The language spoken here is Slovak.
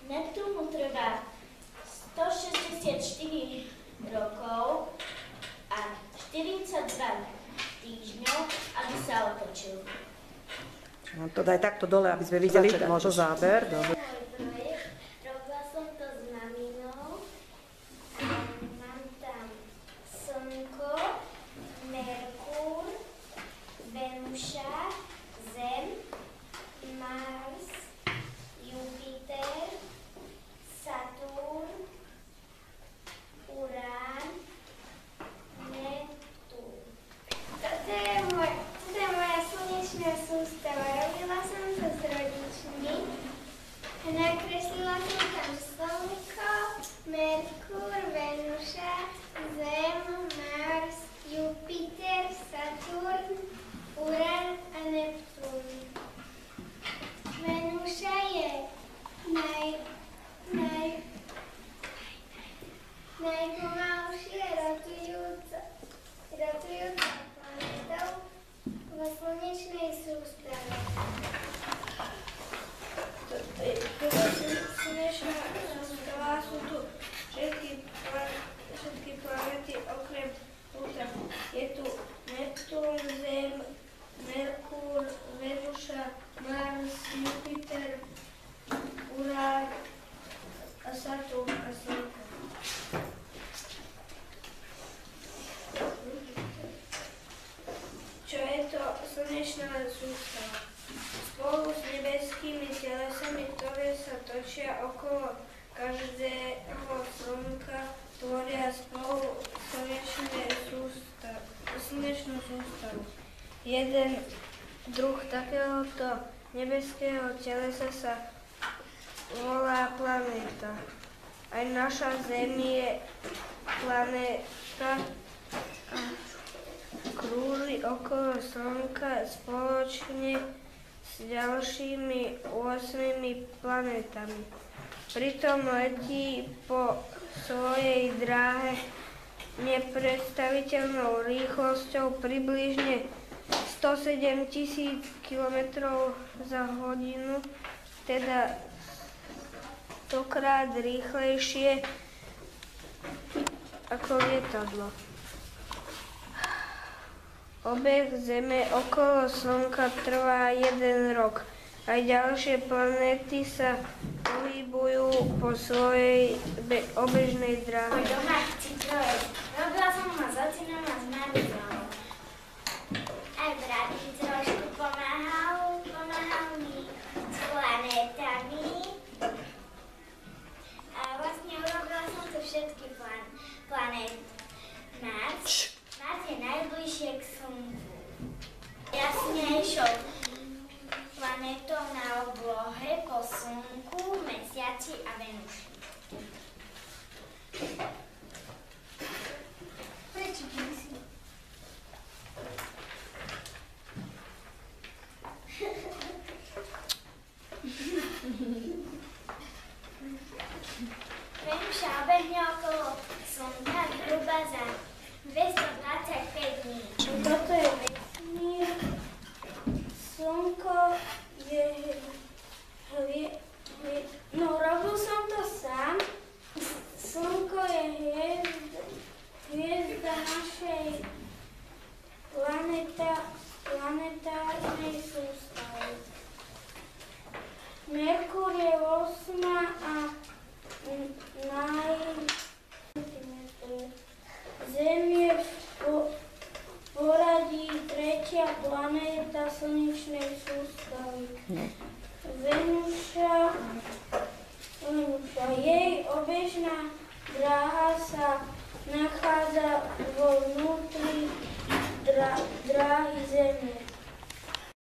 Neptúnu trvá 164 rokov a 42 týždňov, aby sa otočil. No to daj takto dole, aby sme videli možno záber. Dobre. Môj projekt, robila som to s maminou. Mám tam Slnko, Merkúr, Venuša, Zem, Mars, Jupiter, Saturn, Urán, Neptún. Toto je moja slnečná sústava. Robila som to s rodičmi. Nakreslila som tam Slnko, Merkúr, Venuša, Zem, Mars, Jupiter, Saturn, Urán a Neptún. Venuša je najpomalšie rotujúca planetou vo slnečnej sústave. Slnečná sústava sú tu všetky planety okrem Pluta. Je tu Neptún, Zem, Merkúr, Venuša, Mars, Jupiter, Urán a Saturn a Slnko. Čo je to slnečná sústava? Spolu s nebeskými telesami, ktoré sa točia okolo každého slnka, tvoria spolu slnečnú sústavu. Jeden druh takéhoto nebeského telesa sa volá planéta. Aj naša Zem je planéta a krúži okolo Slnka spoločne s ďalšími 8 planétami. Pritom letí po svojej dráhe nepredstaviteľnou rýchlosťou približne 107 000 km za hodinu, teda stokrát rýchlejšie ako lietadlo. Obeh Zeme okolo Slnka trvá 1 rok. Aj ďalšie planéty sa pohybujú po svojej obežnej dráhe. Môj domáci projekt. Robila som ho s ocinom a s maminou. Aj brat mi trošku pomáhal mi s planétami. A vlastne urobila som tu všetky planéty. Mars je najbližšie k Slnku. Jasnejšou planétou na oblohe po Slnku, Mesiaci a Venuši. Prečítaj si. Venuša obehne okolo Slnka zhruba za 225 dní. Toto je vesmír. Slnko je no robil som to sám. Slnko je hviezda našej planetárnej sústavy. Merkúr je 8 a Zem je v poradí 3. planéta slnečnej sústavy. Venuša, jej obežná dráha sa nachádza vo vnútri dráhy Zeme.